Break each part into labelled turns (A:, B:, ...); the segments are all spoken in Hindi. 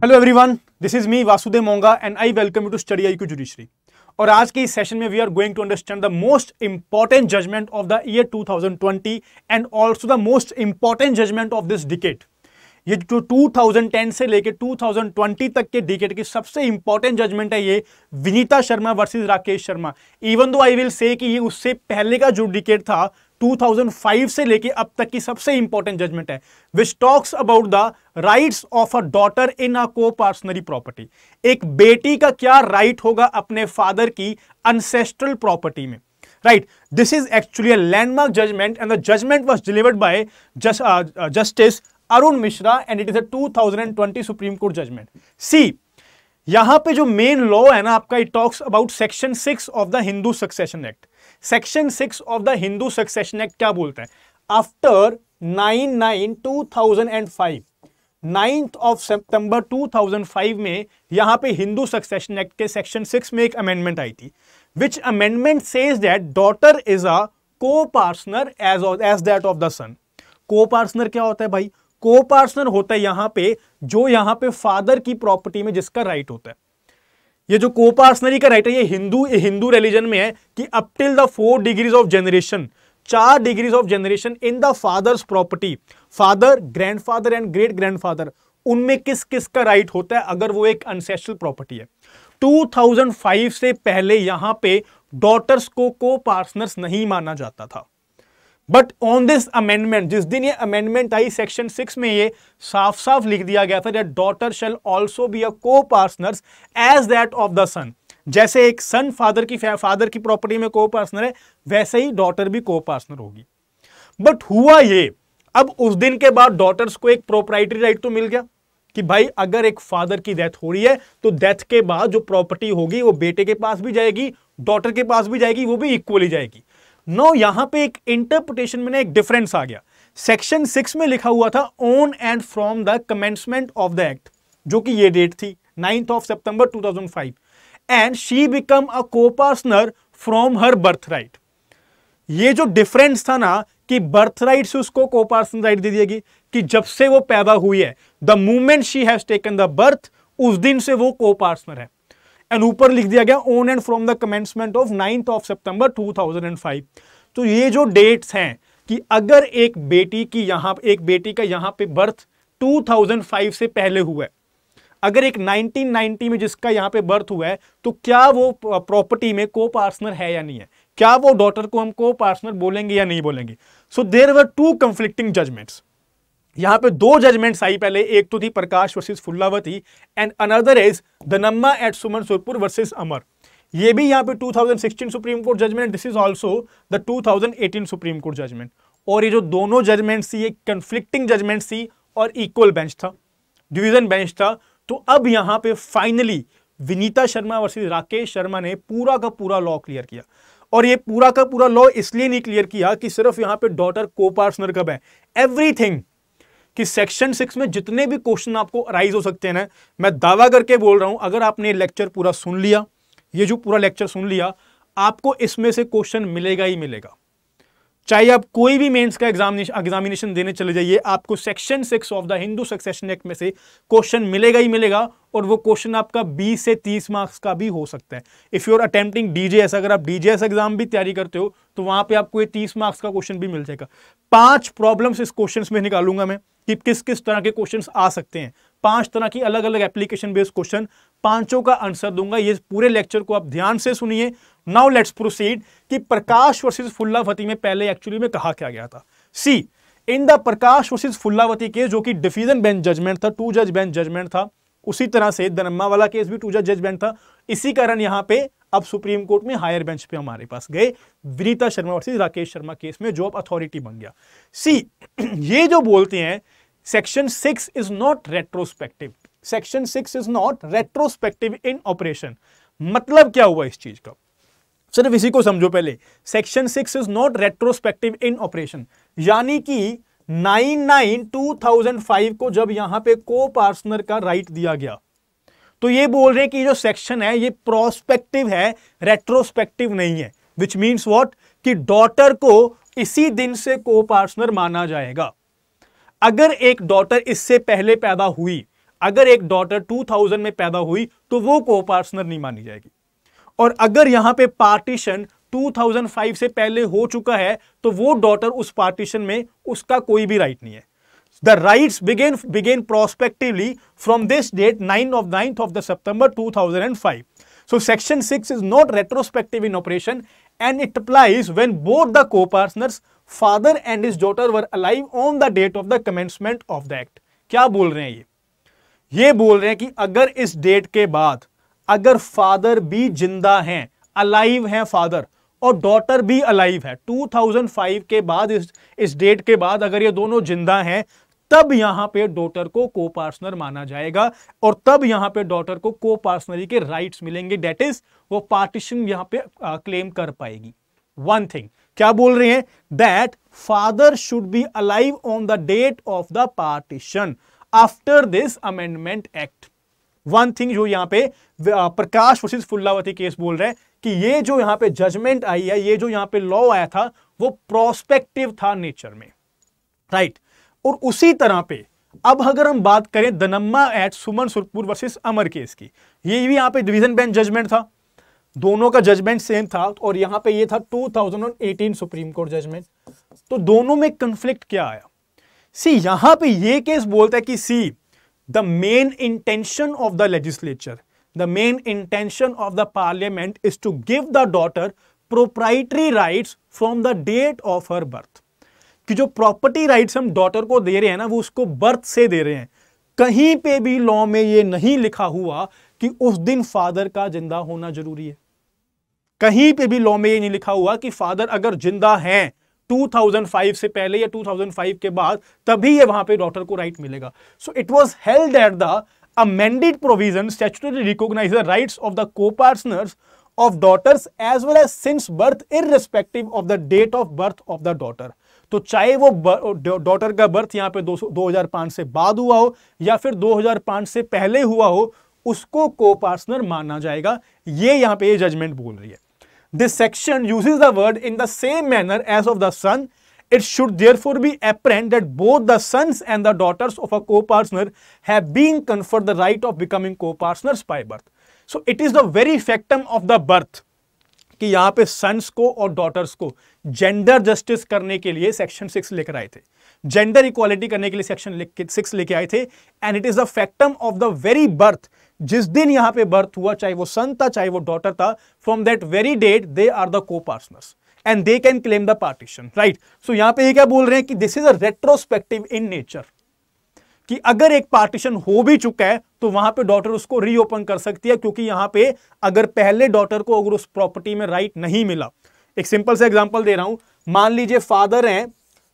A: Hello everyone, this is me Vasudev Monga and I welcome you to study IQ judiciary. और आज के इस सेशन में we are going to understand the most important judgment of the year 2020 and also the most important judgment of this decade. ये जो 2010 से लेकर 2020 तक के डिकेड की सबसे इंपॉर्टेंट जजमेंट है ये Vinita Sharma versus Rakesh Sharma. Even though I will say कि ये उससे पहले का जो डिकेड था 2005 से लेके अब तक की सबसे इंपॉर्टेंट जजमेंट है, which talks about the rights of a daughter in a coparcenary property. एक बेटी का क्या राइट होगा अपने फादर की अनसेस्ट्रल प्रॉपर्टी में, right. This is actually a landmark judgement and the judgement was delivered by justice Arun Mishra and it is a 2020 Supreme Court judgement. See, यहां पे जो मेन लॉ है ना आपका, it talks about section 6 of the Hindu succession act. Section 6 of the Hindu succession act क्या बोलता है? आफ्टर 9/9/2005, 9th of September 2005 में यहां पे हिंदू सक्सेशन एक्ट के सेक्शन 6 में एक अमेंडमेंट आई थी, which amendment says that daughter is a copartner as that of the son. Copartner क्या होता है भाई? को-पार्टनर होता है यहां पे जो यहां पे फादर की प्रॉपर्टी में जिसका राइट होता है। ये जो को-पार्टनरी का राइट है ये हिंदू रिलीजन में है कि up till the 4 degrees of generation, 4 degrees of generation in the father's property, father, grandfather and great grandfather, उनमें किस किस का राइट होता है अगर वो एक अनसेस्ट्रल प्रॉपर्टी है। 2005 से पहले यहां पे डॉटर्स को को-पार्टनर्स नहीं माना जाता था, बट ऑन दिस अमेंडमेंट, जिस दिन ये अमेंडमेंट आई सेक्शन 6 में ये साफ साफ लिख दिया गया था that daughter shall also be a copartners as that of the son. जैसे एक सन फादर की प्रॉपर्टी में को-पार्टनर है, वैसे ही डॉटर भी को-पार्टनर होगी। बट हुआ ये, अब उस दिन के बाद डॉटर्स को एक प्रोप्राइटरी राइट तो मिल गया कि भाई अगर एक फादर की डेथ हो रही है तो डेथ के बाद जो प्रॉपर्टी होगी वो बेटे के पास भी जाएगी, डॉटर के पास भी जाएगी, वो भी इक्वली जाएगी। नो, यहां पे एक इंटरप्रिटेशन में एक डिफरेंस आ गया। सेक्शन 6 में लिखा हुआ था on and from the commencement of the act, जो कि ये डेट थी 9th of September 2005, and she become a copartner from her birth right. ये जो डिफरेंस था ना कि बर्थ राइट से उसको को-पार्टनर राइट दे दिएगी कि जब से वो पैदा हुई है, the moment she has taken the birth, उस दिन से वो को-पार्टनर है। एंड ऊपर लिख दिया गया on and from the commencement of 9th of September 2005। तो ये जो डेट्स हैं कि अगर एक बेटी का यहां पे बर्थ 2005 से पहले हुआ है, अगर एक 1990 में जिसका यहां पे बर्थ हुआ है, तो क्या वो प्रॉपर्टी में को-पार्टनर है या नहीं है? क्या वो डॉटर को हम को-पार्टनर बोलेंगे या नहीं बोलेंगे? So there were 2 conflicting judgements. यहां पे 2 जजमेंट्स आई पहले, एक तो थी Prakash versus Phulavati and another is Danamma at Suman Surpur versus Amar. ये भी यहां पे 2016 Supreme Court judgement, this is also the 2018 Supreme Court judgement. और ये जो दोनों जजमेंट्स थी ये कंफ्लिक्टिंग जजमेंट्स थी और इक्वल बेंच था, डिवीजन बेंच था। तो अब यहां पे फाइनली विनीता शर्मा वर्सेस राकेश शर्मा ने पूरा का पूरा लॉ क्लियर किया। और ये पूरा का पूरा लॉ इसलिए नहीं क्लियर किया कि सिर्फ यहां पे डॉटर को-पार्टनर कब है, एवरीथिंग, कि सेक्शन 6 में जितने भी क्वेश्चन आपको अराइज हो सकते हैं ना, मैं दावा करके बोल रहा हूं अगर आपने लेक्चर पूरा सुन लिया, ये जो पूरा लेक्चर सुन लिया, आपको इसमें से क्वेश्चन मिलेगा ही मिलेगा। चाहे आप कोई भी मेंस का एग्जामिनेशन देने चले जाइए, आपको section 6 of the Hindu succession act में से क्वेश्चन मिलेगा ही मिलेगा। और वो क्वेश्चन आपका 20 से 30 मार्क्स का भी हो सकता है। इफ यू आर अटेम्प्टिंग डीजेएस, अगर आप डीजेएस एग्जाम भी तैयारी करते हो तो वहां पे आपको ये 30 मार्क्स का क्वेश्चन भी मिल जाएगा। 5 प्रॉब्लम्स इस क्वेश्चन में निकालूंगा मैं कि किस किस तरह के क्वेश्चंस आ सकते हैं। 5 तरह की अलग अलग एप्लीकेशन बेस्ड क्वेश्चन, 5 का आंसर दूंगा। ये पूरे लेक्चर को आप ध्यान से सुनिए। नाउ लेट्स प्रोसीड कि प्रकाश वर्सेस फुल्लावती में पहले एक्चुअली में कहा क्या गया था। See, in the Prakash versus Phulavati case, जो कि डिवीजन बेंच जजमेंट था, 2 जज बेंच जजमेंट था, उसी तरह से धनम्मा वाला केस भी 2 जज बेंच था। इसी कारण यहां पे अब सुप्रीम कोर्ट में हायर बेंच पे हमारे पास गए विनीता शर्मा वर्सेस राकेश शर्मा केस में, जो अब अथॉरिटी बन गया। सी, ये जो बोलते हैं section 6 is not retrospective, section 6 is not retrospective in operation. मतलब क्या हुआ इस चीज का, सिर्फ इसी को समझो पहले। Section 6 is not retrospective in operation, यानी कि 9/9/2005 को जब यहां पे को-पार्टनर का राइट दिया गया, तो ये बोल रहे हैं कि जो सेक्शन है ये प्रोस्पेक्टिव है, रेट्रोस्पेक्टिव नहीं है। विच मीन्स व्हाट, कि डॉटर को इसी दिन से को-पार्टनर माना जाएगा। अगर एक डॉटर इससे पहले पैदा हुई, अगर एक डॉटर 2000 में पैदा हुई तो वो को पार्टनर नहीं मानी जाएगी, और अगर यहां पे पार्टीशन 2005 से पहले हो चुका है तो वो डॉटर उस पार्टीशन में उसका कोई भी राइट नहीं है. The rights began prospectively from this date, 9th of the September 2005. So section 6 is not retrospective in operation and it applies when both the co-partners, father and his daughter, were alive on the date of the commencement of the act. क्या बोल रहे हैं ये बोल रहे हैं कि अगर इस डेट के बाद अगर फादर भी जिंदा हैं, अलाइव हैं फादर, और डॉटर भी अलाइव है 2005 के बाद, इस डेट के बाद अगर ये दोनों जिंदा हैं, तब यहां पे डॉटर को को पार्टनर माना जाएगा और तब यहां पे डॉटर को को पार्टनरी के राइट्स मिलेंगे. डेट इज वो पार्टीशन यहां पे क्लेम कर पाएगी. वन थिंग क्या बोल रहे हैं, that father should be alive on the date of the partition after this amendment act. One thing जो यहां पे प्रकाश वर्सेस फुल्लावती केस बोल रहे हैं कि ये जो यहां पे जजमेंट आई है, ये जो यहां पे लॉ आया था वो प्रोस्पेक्टिव था नेचर में, राइट. और उसी तरह पे अब अगर हम बात करें दनम्मा एट सुमन सुरपुर वर्सेस अमर केस की, ये भी यहां पे डिवीजन बेंच जजमेंट था, दोनों का जजमेंट सेम था, और यहां पे ये था 2018 सुप्रीम कोर्ट जजमेंट. तो दोनों में कंफ्लिक्ट क्या आया, सी यहां पे ये केस बोलता है कि see the main intention of the legislature, the main intention of the parliament is to give the daughter proprietary rights from the date of her birth. कि जो प्रॉपर्टी राइट्स हम डॉटर को दे रहे हैं ना, वो उसको बर्थ से दे रहे हैं. कहीं पे भी लॉ में ये नहीं लिखा हुआ कि उस दिन फादर का जिंदा होना जरूरी है. कहीं पे भी लॉ में ये नहीं लिखा हुआ कि फादर अगर जिंदा हैं 2005 से पहले या 2005 के बाद तभी ये वहां पे डॉटर को राइट मिलेगा. So it was held that the amended provision statutorily recognize the rights of the co-partners of daughters as well as since birth irrespective of the date of birth of the daughter. तो चाहे वो डॉटर का बर्थ यहां पे 2005 से बाद हुआ हो या फिर 2005 से पहले हुआ हो, उसको को पार्टनर माना जाएगा. ये यहां पे ये जजमेंट बोल रही है. This section uses the word in the same manner as of the son. It should therefore be apparent that both the sons and the daughters of a co-partner have been conferred the right of becoming co-partners by birth. So it is the very factum of the birth कि यहां पे सन्स को और डॉटर्स को जेंडर जस्टिस करने के लिए सेक्शन 6 लेकर आए थे, जेंडर इक्वालिटी करने के लिए सेक्शन 6 लेके आए थे. And it is the factum of the very birth, जिस दिन यहां पे बर्थ हुआ, चाहे वो सन था चाहे वो डॉटर था, from that very date they are the copartners and they can claim the partition, right? So यहां पे ये क्या बोल रहे हैं कि this is a retrospective in nature, कि अगर एक पार्टीशन हो भी चुका है तो वहां पे डॉटर उसको रीओपन कर सकती है, क्योंकि यहां पे अगर पहले डॉटर को अगर उस प्रॉपर्टी में राइट नहीं मिला. एक सिंपल सा एग्जांपल दे रहा हूं, मान लीजिए फादर हैं,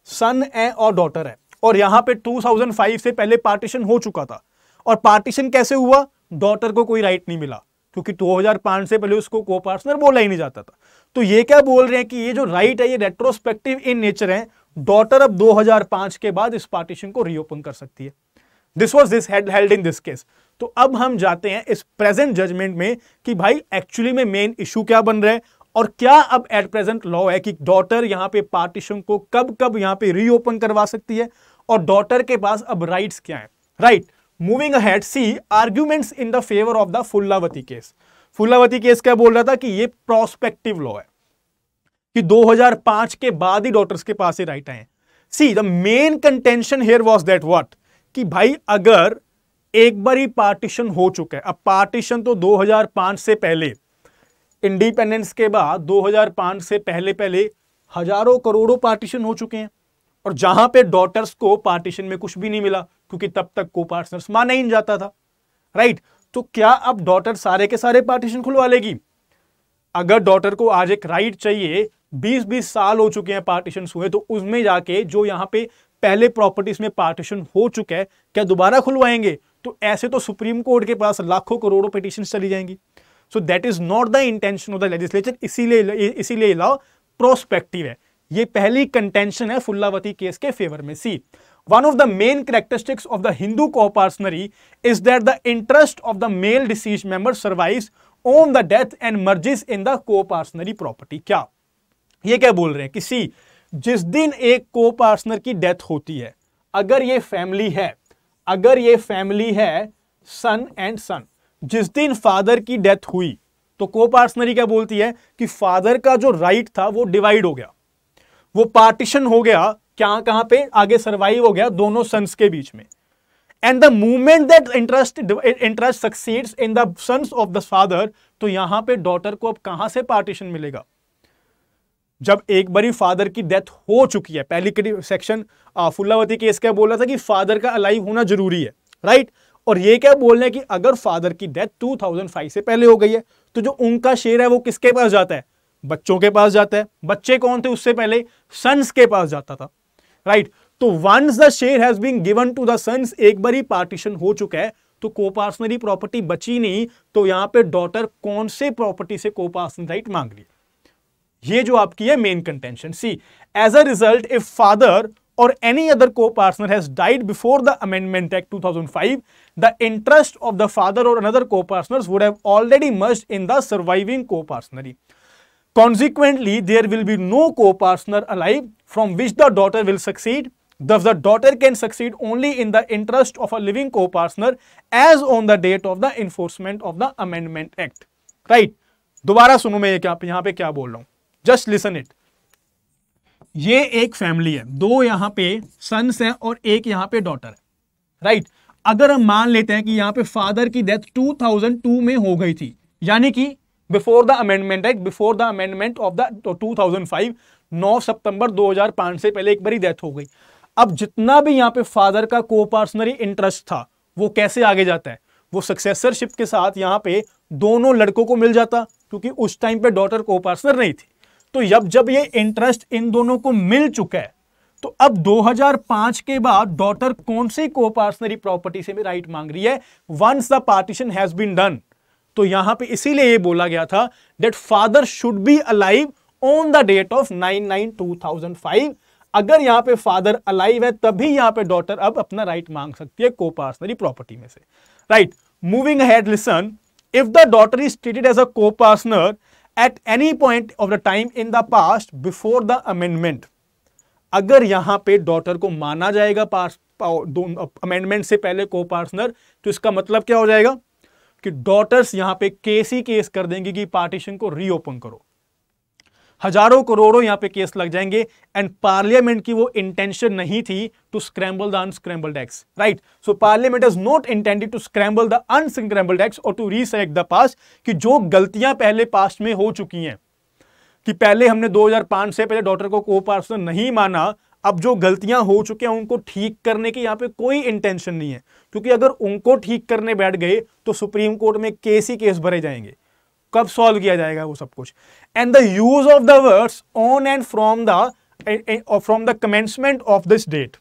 A: सन है और डॉटर है, और यहां पे 2005 से पहले पार्टीशन हो चुका था. और पार्टीशन कैसे हुआ, डॉटर को कोई राइट नहीं मिला क्योंकि 2005 से पहले उसको को पार्टनर बोला ही नहीं जाता था. तो ये क्या बोल रहे हैं कि ये जो राइट है ये रेट्रोस्पेक्टिव इन नेचर है. डॉटर अब 2005 के बाद इस पार्टीशन को रीओपन कर सकती है. This was this held in this case. तो अब हम जाते हैं इस प्रेजेंट जजमेंट में कि भाई एक्चुअली में मेन इशू क्या बन रहा है और क्या अब एट प्रेजेंट लॉ है कि डॉटर यहां पे पार्टीशन को कब कब यहां पे रीओपन करवा सकती है और डॉटर के पास अब राइट्स क्या है, right. Moving ahead, see arguments in the favour of the Phulavati case. Phulavati case क्या बोल रहा था कि ये प्रोस्पेक्टिव लॉ है कि 2005 के बाद ही डॉटर्स के पास ही राइट आए. सी the main contention here was that what, कि भाई अगर एक बार ही पार्टीशन हो चुका है, अब पार्टीशन तो 2005 से पहले, इंडिपेंडेंस के बाद 2005 से पहले पहले हजारों करोड़ों पार्टीशन हो चुके हैं, और जहां पे डॉटर्स को पार्टीशन में कुछ भी नहीं मिला क्योंकि तब तक को पार्टनर्स माना ही नहीं जाता था, राइट. तो क्या अब डॉटर सारे के सारे पार्टीशन खुलवा लेगी? अगर डॉटर को आज एक राइट चाहिए, 20-20 साल हो चुके हैं पार्टीशन हुए, तो उसमें जाके जो यहां पे पहले प्रॉपर्टीज में पार्टीशन हो चुका है क्या दोबारा खुलवाएंगे? तो ऐसे तो सुप्रीम कोर्ट के पास लाखों करोड़ों पिटीशन चली जाएंगी. So that is not the intention of the legislature. इसीलिए लॉ प्रोस्पेक्टिव है. ये पहली कंटेंशन है फुल्लावती केस के फेवर में. सी one of the main characteristics of the Hindu co-partnery is that the interest of the male deceased member survives on the death and merges in the co-partnery property. क्या ये क्या बोल रहे हैं कि सी जिस दिन एक को-पार्टनर की डेथ होती है, अगर ये फैमिली है सन एंड सन। जिस दिन फादर की डेथ हुई तो को पार्सनरी क्या बोलती है कि फादर का जो राइट था वो डिवाइड हो गया, वो पार्टीशन हो गया, क्या कहां पे आगे सर्वाइव हो गया दोनों सन्स के बीच में। And the movement that interest succeeds in the sons of the father, तो यहां पे डॉटर को अब कहां से पार्टीशन मिलेगा? जब एक बारी फादर की डेथ हो चुकी है, पहली सेक्शन फुल्लावती केस क्या बोल रहा था कि फादर का अलाइव होना जरूरी है, राइट। और ये क्या बोल रहे हैं कि अगर फादर की डेथ 2005 से पहले हो गई है तो जो उनका शेयर है वो किसके पास जाता है? बच्चों के पास जाता है। बच्चे कौन थे उससे पहले? सन्स के पास जाता था, राइट। तो once the share has been given to the sons, एक बारी पार्टीशन हो चुका है तो कोपार्सनरी प्रॉपर्टी बची नहीं, तो यहां पे डॉटर कौन से प्रॉपर्टी से कोपार्सनरी राइट मांग रही है? ये जो आपकी है main contention. See, as a result if father or any other co-partner has died before the Amendment Act 2005, the interest of the father or another co-partners would have already merged in the surviving co-partnery. Consequently, there will be no co-partner alive from which the daughter will succeed. Thus, the daughter can succeed only in the interest of a living co-partner as on the date of the enforcement of the Amendment Act. Right? दोबारा सुनो मैं यहाँ पे क्या बोल रहा हूँ. Just listen it. ये एक फैमिली है, दो यहां पे सन्स हैं और एक यहां पे डॉटर है, राइट। अगर हम मान लेते हैं कि यहां पे फादर की डेथ 2002 में हो गई थी, यानी कि before the amendment act, before the amendment of the 2005, 9 सितंबर 2005 से पहले एक बारी डेथ हो गई। अब जितना भी यहां पे फादर का कोपार्सनरी इंटरेस्ट था वो कैसे आगे जाता है? वो सक्सेसरशिप के साथ यहां पे दोनों लड़कों को मिल जाता, क्योंकि उस टाइम पे डॉटर कोपार्सनर नहीं थी। तो जब ये इंटरेस्ट इन दोनों को मिल चुका है तो अब 2005 के बाद डॉटर कौन सी कोपार्सनरी प्रॉपर्टी से भी राइट मांग रही है? Once the partition has been done. तो यहां पे इसीलिए ये बोला गया था that father should be alive on the date of 9/9/2005। अगर यहां पे फादर अलाइव है तभी यहां पे डॉटर अब अपना राइट मांग सकती है कोपार्सनरी प्रॉपर्टी में से, right. Moving ahead, listen, if the daughter is treated as a coparcener at any point of the time in the past before the amendment, अगर यहां पे डॉटर को माना जाएगा अमेंडमेंट से पहले को-पार्टनर, तो इसका मतलब क्या हो जाएगा कि डॉटर्स यहां पे केस कर देंगी कि पार्टीशन को रीओपन करो। हजारों करोड़ों यहां पे केस लग जाएंगे। एंड पार्लियामेंट की वो इंटेंशन नहीं थी to scramble the unscrambled eggs, right. So parliament is not intended to scramble the unscrambled eggs और टू रीसेलेक्ट द पास्ट, कि जो गलतियां पहले पास्ट में हो चुकी हैं, कि पहले हमने 2005 से पहले डॉटर को को-पार्टनर नहीं माना, अब जो गलतियां हो चुकी हैं उनको ठीक करने की यहां पे कोई इंटेंशन नहीं है, क्योंकि अगर उनको ठीक करने बैठ गए तो सुप्रीम कोर्ट में केस भरे जाएंगे। कब सॉल्व किया जाएगा वो सब कुछ? And the use of the words on and from the commencement of this date,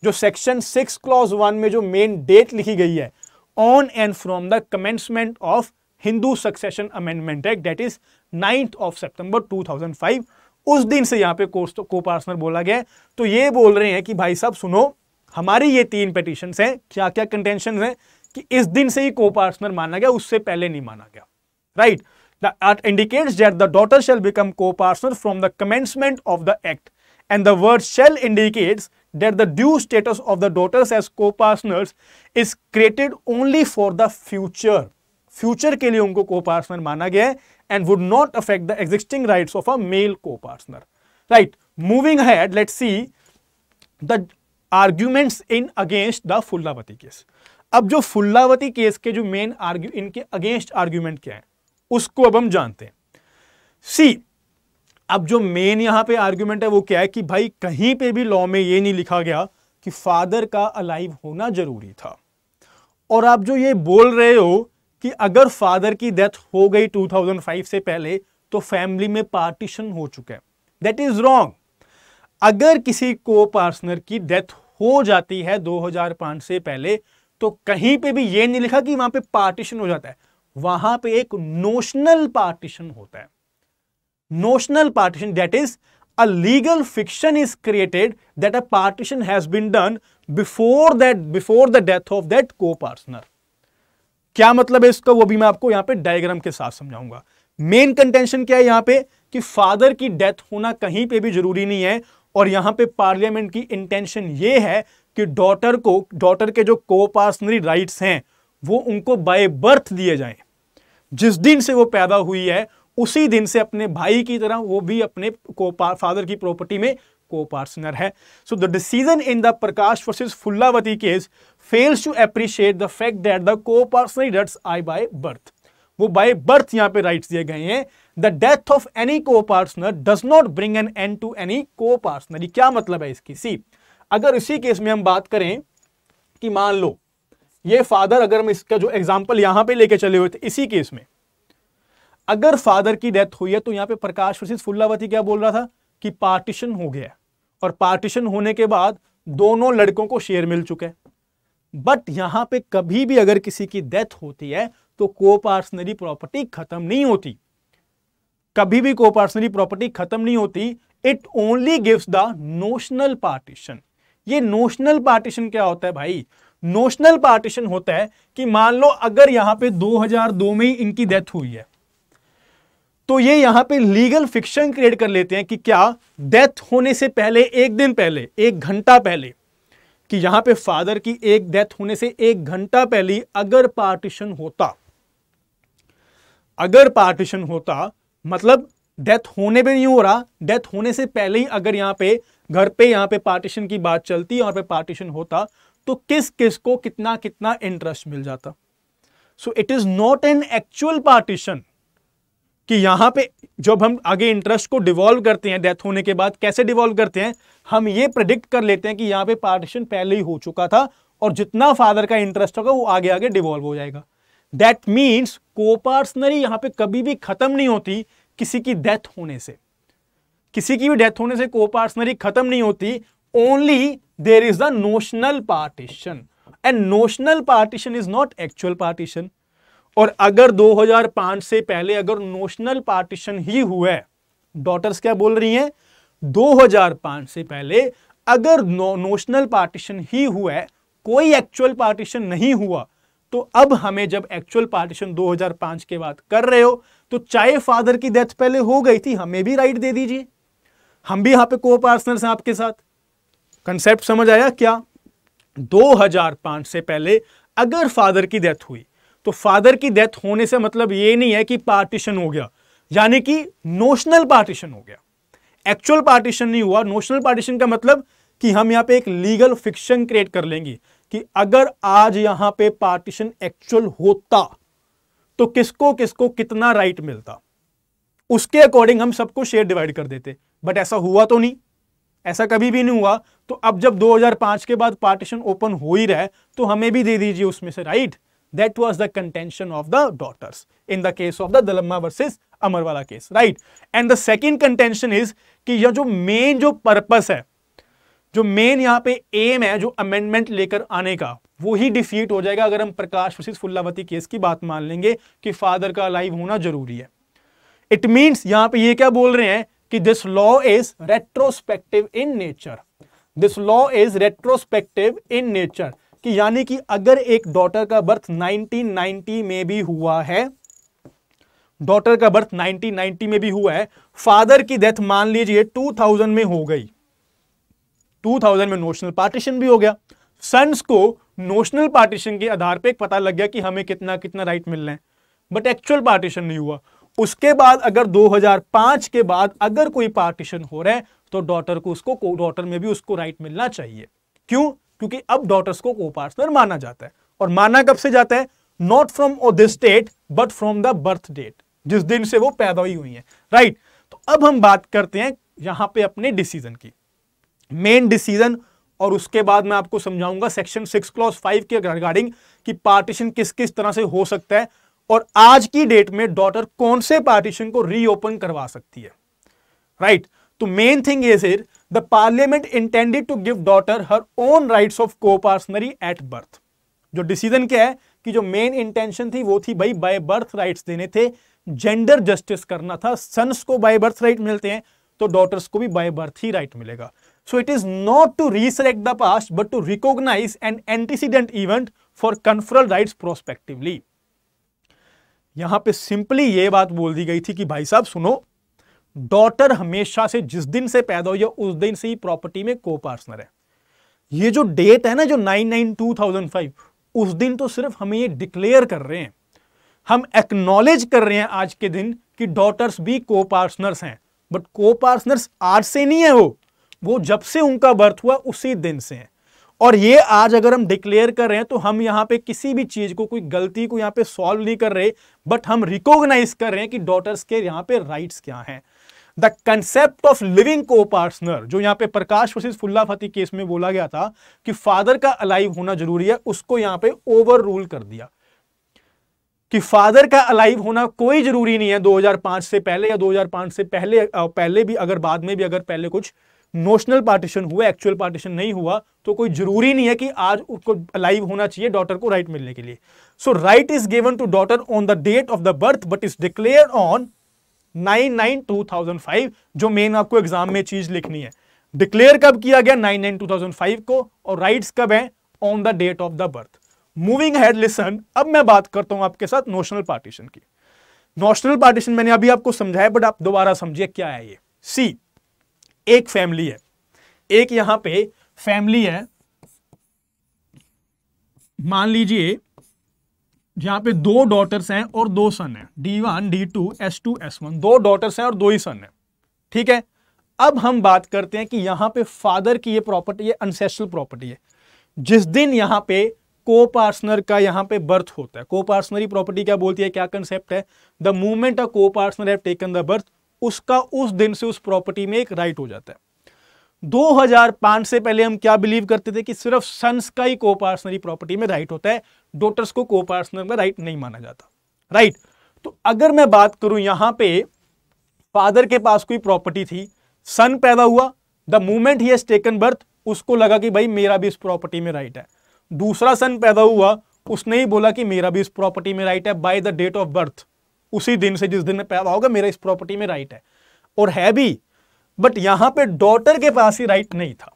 A: जो सेक्शन 6 क्लॉज 1 में जो मेन डेट लिखी गई है, on and from the commencement of Hindu succession amendment act, that is 9 सितंबर 2005, उस दिन से यहां पे को-पार्टनर बोला गया है। तो ये बोल रहे हैं कि भाई साहब सुनो, हमारी ये 3 पिटीशंस हैं, क्या क्या कंटेंशन है कि इस दिन से ही को-पार्टनर माना गया, उससे पहले नहीं माना गया, right? That indicates that the daughter shall become co-partner from the commencement of the act, and the word shall indicates that the due status of the daughters as co-partners is created only for the future. Future के लिए उनको co-partner माना गया है and would not affect the existing rights of a male co-partner. Right? Moving ahead, let's see the arguments in against the Phulavati case. अब जो फुल्लावती केस के जो मेन इनके अगेंस्ट आर्ग्यूमेंट क्या है उसको अब हम जानते हैं। सी, अब जो मेन यहां पे आर्ग्यूमेंट है वो क्या है कि भाई कहीं पे भी लॉ में ये नहीं लिखा गया कि फादर का अलाइव होना जरूरी था, और आप जो ये बोल रहे हो कि अगर फादर की डेथ हो गई 2005 से पहले तो फैमिली में पार्टीशन हो चुका है, दैट इज रॉन्ग। अगर किसी को-पार्टनर की डेथ हो जाती है 2005 से पहले तो कहीं पे भी ये नहीं लिखा कि वहां पे पार्टीशन हो जाता है, वहां पे एक नोशनल पार्टीशन होता है। Notional partition, that is a legal fiction is created that a partition has been done before the death of that copartner. क्या मतलब है इसका, वो भी मैं आपको यहां पे डायग्राम के साथ समझाऊंगा। मेन कंटेंशन क्या है यहां पे कि फादर की डेथ होना कहीं पे भी जरूरी नहीं है, और यहां पे पार्लियामेंट की इंटेंशन ये है कि डॉटर के जो को-पार्टनरी राइट्स हैं वो उनको बाय बर्थ दिए जाएं। जिस दिन से वो पैदा हुई है उसी दिन से अपने भाई की तरह वो भी अपने फादर की प्रॉपर्टी में को पार्टनर है। So the decision in the Prakash versus Phulavati case fails to appreciate the fact that the copartner rights I by birth. वो बाय बर्थ यहां पे राइट्स दिए गए हैं। The death of any copartner does not bring an end to any copartner. क्या मतलब है इसकी? सी, अगर इसी केस में हम बात करें कि मान लो ये फादर, अगर हम इसका जो एग्जांपल यहां पे लेके चले हुए थे, इसी केस में अगर फादर की डेथ हुई है तो यहां पे प्रकाश वर्सेस फुल्लावती क्या बोल रहा था कि पार्टीशन हो गया, और पार्टीशन होने के बाद दोनों लड़कों को शेयर मिल चुका है। बट यहां पे कभी भी अगर किसी की डेथ होती है तो कोपार्टनरी प्रॉपर्टी खत्म नहीं होती, कभी भी कोपार्टनरी प्रॉपर्टी खत्म नहीं होती। It only gives the notional partition. ये नोशनल पार्टीशन क्या होता है भाई? नोशनल पार्टीशन होता है कि मान लो अगर यहां पे 2002 में ही इनकी डेथ हुई है तो ये यहां पे लीगल फिक्शन क्रिएट कर लेते हैं कि क्या डेथ होने से पहले, एक दिन पहले, एक घंटा पहले, कि यहां पे फादर की एक डेथ होने से एक घंटा पहले अगर पार्टीशन होता, अगर पार्टीशन होता मतलब डेथ होने पे नहीं हो रहा, डेथ होने से पहले ही अगर यहां पे घर पे यहां पे पार्टीशन की बात चलती, यहां पे पार्टीशन होता तो किस किस को कितना कितना इंटरेस्ट मिल जाता। सो it is not an actual partition कि यहां पे जब हम आगे इंटरेस्ट को डिवॉल्व करते हैं डेथ होने के बाद, कैसे डिवॉल्व करते हैं, हम ये प्रेडिक्ट कर लेते हैं कि यहां पे पार्टीशन पहले ही हो चुका था और जितना फादर का इंटरेस्ट होगा वो आगे आगे डिवॉल्व हो जाएगा। दैट मीन्स कोपार्टनरी यहां पे कभी भी खत्म नहीं होती किसी की डेथ होने से, किसी की भी डेथ होने से कोपार्टनरी खत्म नहीं होती। Only there is the notional partition and notional partition is not actual partition. और अगर 2005 से पहले अगर नोशनल पार्टीशन ही हुआ है, डॉटर्स क्या बोल रही हैं, 2005 से पहले अगर नोशनल पार्टीशन ही हुआ है, कोई एक्चुअल पार्टीशन नहीं हुआ, तो अब हमें जब एक्चुअल पार्टीशन 2005 के बाद कर रहे हो तो चाहे फादर की डेथ पहले हो गई थी, हमें भी राइट दे दीजिए, हम भी यहां पे को पार्टनर्स हैं आपके साथ। कंसेप्ट समझ आया क्या? 2005 से पहले अगर फादर की डेथ हुई तो फादर की डेथ होने से मतलब ये नहीं है कि पार्टीशन हो गया, यानी कि नोशनल पार्टीशन हो गया, एक्चुअल पार्टीशन नहीं हुआ। नोशनल पार्टीशन का मतलब कि हम यहां पे एक लीगल फिक्शन क्रिएट कर लेंगे कि अगर आज यहां पे पार्टीशन एक्चुअल होता तो किसको किसको कितना राइट मिलता, उसके अकॉर्डिंग हम सबको शेयर डिवाइड कर देते। बट ऐसा हुआ तो नहीं, ऐसा कभी भी नहीं हुआ। तो अब जब 2005 के बाद पार्टीशन ओपन हो ही रहा है तो हमें भी दे दीजिए उसमें से right. That was the contention of the daughters in the case of the Dalamma versus Amarwala case, right? And the second contention is कि यह जो मेन जो पर्पस है, जो मेन यहाँ पे एम है जो अमेंडमेंट लेकर आने का, वो ही डिफीट हो जाएगा अगर हम प्रकाश वर्सेस फुल्लावती केस की बात मान लेंगे कि फादर का अलाइव होना जरूरी है। इट मीन्स यहाँ पे ये क्या बोल रहे हैं कि this law is retrospective in nature, this law is retrospective in nature, कि यानी कि अगर एक डॉटर का बर्थ 1990 में भी हुआ है, डॉटर का बर्थ 1990 में भी हुआ है, फादर की डेथ मान लीजिए 2000 में हो गई, 2000 में नोशनल पार्टीशन भी हो गया, सन्स को नोशनल पार्टीशन के आधार पे पता लग गया कि हमें कितना कितना राइट मिलना है, बट एक्चुअल पार्टीशन नहीं हुआ। उसके बाद अगर 2005 के बाद अगर कोई पार्टीशन हो रहा है तो डॉटर को उसको डॉटर में भी उसको राइट मिलना चाहिए। क्यों? क्योंकि अब डॉटर्स को को-पार्टनर माना जाता है, और माना कब से जाता है? Not from this date but from the birth date, जिस दिन से वो पैदा हुई है, राइट। तो अब हम बात करते हैं यहां पे अपने डिसीजन की, मेन डिसीजन, और उसके बाद मैं आपको समझाऊंगा सेक्शन 6 क्लॉज 5 के रिगार्डिंग कि पार्टीशन किस किस तरह से हो सकता है और आज की डेट में डॉटर कौन से पार्टीशन को रीओपन करवा सकती है, राइट। तो main thing is it the parliament intended to give daughter her own rights of coparcenary at birth. जो डिसीजन क्या है कि जो मेन इंटेंशन थी वो थी भाई बाय बर्थ राइट्स देने थे, जेंडर जस्टिस करना था, सन्स को बाय बर्थ राइट मिलते हैं तो डॉटर्स को भी बाय बर्थ ही राइट मिलेगा। So it is not to reselect the past but to recognise an antecedent event for conferral rights prospectively. यहां पे सिंपली ये बात बोल दी गई थी कि भाई साहब सुनो, डॉटर हमेशा से जिस दिन से पैदा हुई है उस दिन से ही प्रॉपर्टी में को-पार्टनर है। ये जो डेट है ना, जो 9/9/2005, उस दिन तो सिर्फ हमें ये डिक्लेयर कर रहे हैं, हम एक्नॉलेज कर रहे हैं आज के दिन कि डॉटर्स भी को पार्टनर्स हैं, बट को पार्टनर्स आज से नहीं है, वो जब से उनका बर्थ हुआ उसी दिन से है। और ये आज अगर हम डिक्लेयर कर रहे हैं तो हम यहां पे किसी भी चीज को, कोई गलती को यहां पे सॉल्व नहीं कर रहे, बट हम रिकॉग्नाइज कर रहे हैं कि डॉटर्स के यहां पे राइट्स क्या हैं। द कंसेप्ट ऑफ लिविंग को पार्टनर, जो यहां पे प्रकाश वर्सेस फुल्ला फती केस में बोला गया था कि फादर का अलाइव होना जरूरी है, उसको यहां पे ओवर रूल कर दिया कि फादर का अलाइव होना कोई जरूरी नहीं है 2005 से पहले या 2005 से पहले भी, अगर बाद में भी अगर पहले कुछ नोशनल पार्टीशन हुआ, एक्चुअल पार्टीशन नहीं हुआ, तो कोई जरूरी नहीं है कि आज उसको अलाइव होना चाहिए डॉटर को राइट मिलने के लिए। So right is given to daughter on the date of the birth but is declared on 9/9/2005। जो मेन आपको एग्जाम में चीज लिखनी है, डिक्लेयर कब किया गया 9/9/2005 को, और राइट्स कब है on the date of the birth. Moving ahead listen, अब मैं बात करता हूं आपके साथ नोशनल पार्टीशन की। नोशनल पार्टीशन मैंने अभी आपको समझाया, बट आप दोबारा समझिए क्या है ये। सी, एक फैमिली है, एक यहां पे फैमिली है, मान लीजिए जहां पे 2 डॉटर्स हैं और 2 सन हैं, D1 D2 S2 S1, 2 daughters हैं और 2 ही सन है, ठीक है। अब हम बात करते हैं कि यहां पे फादर की ये प्रॉपर्टी है, एंसेस्ट्रल प्रॉपर्टी है। जिस दिन यहां पे को पार्टनर का यहां पे बर्थ होता है, को पार्टनरी प्रॉपर्टी क्या बोलती है, क्या कंसेप्ट है, द मोमेंट अ को partner have taken the birth, उसका उस दिन से उस प्रॉपर्टी में एक राइट हो जाता है। 2005 से पहले हम क्या बिलीव करते थे कि सिर्फ सन्स का ही को पार्टनरी प्रॉपर्टी में राइट होता है, डॉटर्स को को पार्टनर में राइट नहीं माना जाता, राइट। तो अगर मैं बात करूं यहां पे फादर के पास कोई प्रॉपर्टी थी, सन पैदा हुआ, the moment he has taken birth, उसको लगा कि भाई मेरा भी इस प्रॉपर्टी में राइट है। दूसरा सन पैदा हुआ, उसने ही बोला कि मेरा भी इस प्रॉपर्टी में राइट है by the date of birth, उसी दिन से जिस दिन में पैदा होगा मेरा इस प्रॉपर्टी में राइट है, और है भी। बट यहां पे डॉटर के पास ही राइट नहीं था,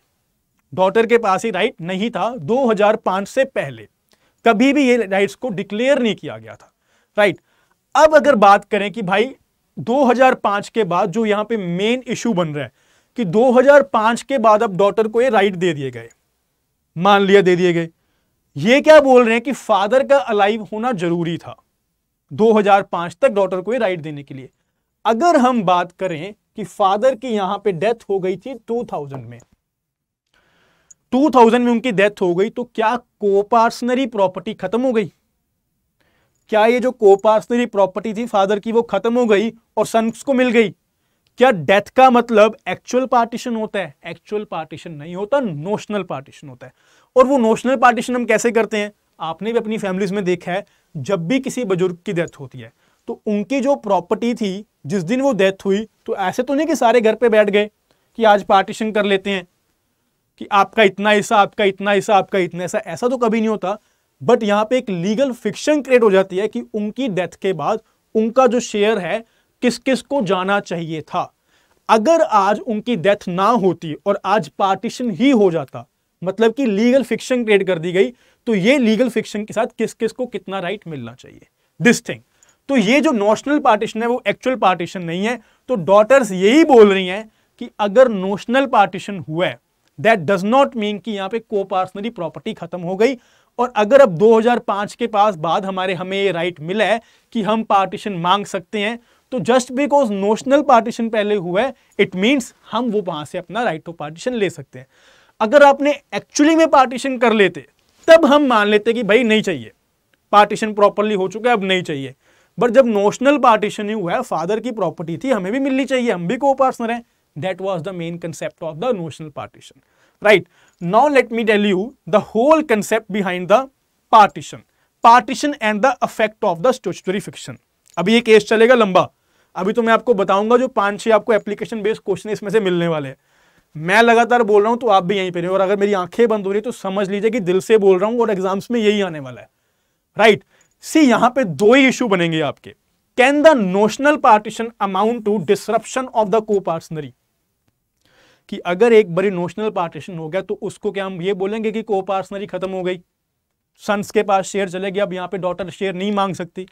A: डॉटर के पास ही राइट नहीं था 2005 से पहले, कभी भी ये राइट्स को डिक्लेयर नहीं किया गया था, राइट। अब अगर बात करें कि भाई 2005 के बाद जो यहां पे मेन इशू बन रहा है कि 2005 के बाद अब डॉटर को ये राइट दे दिए गए, मान लिया दे दिए गए, ये क्या बोल रहे हैं कि फादर का अलाइव होना जरूरी था 2005 तक डॉटर को ये राइट देने के लिए। अगर हम बात करें कि फादर की यहां पे डेथ हो गई थी 2000 में उनकी डेथ हो गई, तो क्या कोपार्सनरी प्रॉपर्टी खत्म हो गई? क्या ये जो कोपार्सनरी प्रॉपर्टी थी फादर की वो खत्म हो गई और सन्स को मिल गई? क्या डेथ का मतलब एक्चुअल पार्टीशन होता है? एक्चुअल पार्टीशन नहीं होता, नोशनल पार्टीशन होता है। और वो नोशनल पार्टीशन हम कैसे करते हैं? आपने भी अपनी फैमिलीज में देखा है, जब भी किसी बुजुर्ग की डेथ होती है तो उनकी जो प्रॉपर्टी थी जिस दिन वो डेथ हुई, तो ऐसे तो नहीं कि सारे घर पे बैठ गए कि आज पार्टीशन कर लेते हैं कि आपका इतना हिस्सा, आपका इतना हिस्सा, आपका इतना हिस्सा, ऐसा तो कभी नहीं होता। बट यहां पे एक लीगल फिक्शन क्रिएट हो जाती है कि उनकी डेथ के बाद उनका जो शेयर है किस किस को जाना चाहिए था। अगर आज उनकी डेथ ना होती और आज पार्टीशन ही हो जाता, मतलब कि लीगल फिक्शन क्रिएट कर दी गई, तो ये लीगल फिक्शन के साथ किस किस को कितना राइट मिलना चाहिए, दिस थिंग। तो ये जो नोशनल पार्टीशन है वो एक्चुअल पार्टीशन नहीं है। तो डॉटर्स यही बोल रही हैं कि अगर नोशनल पार्टीशन हुआ है, दैट डज नॉट मीन कि यहां पे कोपार्सनरी प्रॉपर्टी खत्म हो गई। और अगर अब 2005 के पास बाद हमें ये राइट मिला है कि हम पार्टीशन मांग सकते हैं, तो जस्ट बिकॉज नोशनल पार्टीशन पहले हुआ है, इट मींस हम वो वहां से अपना राइट टू पार्टीशन ले सकते हैं। अगर आपने एक्चुअली में पार्टीशन कर लेते तब हम मान लेते कि भाई नहीं चाहिए, पार्टीशन प्रॉपरली हो चुका है, अब नहीं चाहिए। बट जब नोशनल पार्टीशन ही हुआ है, फादर की प्रॉपर्टी थी, हमें भी मिलनी चाहिए, हम भी को-पार्टनर हैं। That was the main concept of the notional partition, right. Now let me tell you the whole concept behind the partition and the effect of the statutory fiction. अभी ये केस चलेगा लंबा, अभी तो मैं आपको बताऊंगा जो 5-6 आपको एप्लीकेशन बेस्ड क्वेश्चन इसमें से मिलने वाले हैं। मैं लगातार बोल रहा हूं तो आप भी यहीं पे रहे, और अगर मेरी आंखें बंद हो रही तो समझ लीजिए कि दिल से बोल रहा हूं और एग्जाम्स में यही आने वाला है, राइट। सी, यहां पे 2 ही इशू बनेंगे आपके। Can the notional partition amount to disruption of the coparcenary, कि अगर एक बारी नोशनल पार्टीशन हो गया तो उसको क्या हम ये बोलेंगे कि को-पार्टनरी खत्म हो गई, सन्स के पास शेयर चले गया, अब यहां पे डॉटर शेयर नहीं मांग सकती?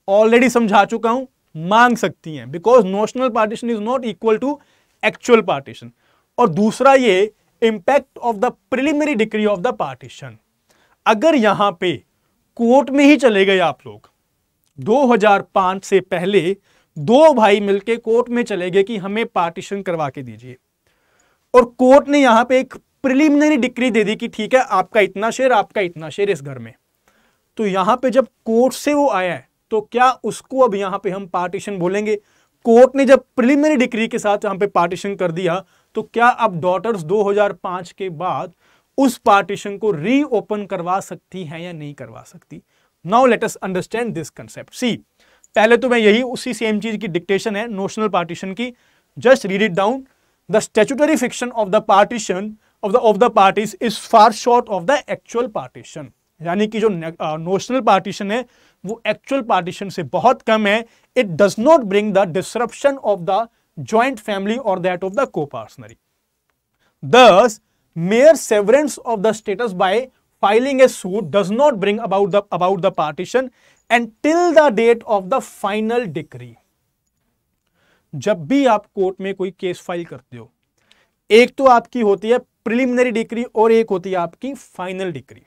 A: ऑलरेडी समझा चुका हूं, मांग सकती हैं, because notional partition is not equal to actual partition. और दूसरा ये impact of the preliminary decree of the partition, अगर यहां पे कोर्ट में ही चले गए आप लोग, 2005 से पहले दो भाई मिलके कोर्ट में चले गए कि हमें पार्टीशन करवा के दीजिए, और कोर्ट ने यहां पे एक प्रिलिमिनरी डिक्री दे दी कि ठीक है आपका इतना शेयर, आपका इतना शेयर इस घर में, तो यहां पे जब कोर्ट से वो आया है तो क्या उसको अब यहां पे हम पार्टीशन बोलेंगे? कोर्ट ने जब प्रिलिमिनरी डिक्री के साथ यहां पे पार्टीशन कर दिया, तो क्या अब डॉटर्स 2005 के बाद उस पार्टीशन को रीओपन करवा सकती हैं या नहीं करवा सकती? Now let us understand this concept. See, पहले तो मैं यही उसी सेम चीज की डिक्टेशन है नोशनल पार्टीशन की, just read it down. The statutory fiction of the partition of the parties is far short of the actual partition, यानी कि जो नोशनल पार्टीशन है वो एक्चुअल पार्टीशन से बहुत कम है। It does not bring the disruption of the joint family और that of the coparcenary. Thus, mere severance of the status by filing a suit does not bring about the partition until the date of the final decree. जब भी आप कोर्ट में कोई केस फाइल करते हो, एक तो आपकी होती है प्रिलिमिनरी डिक्री और एक होती है आपकी फाइनल डिक्री।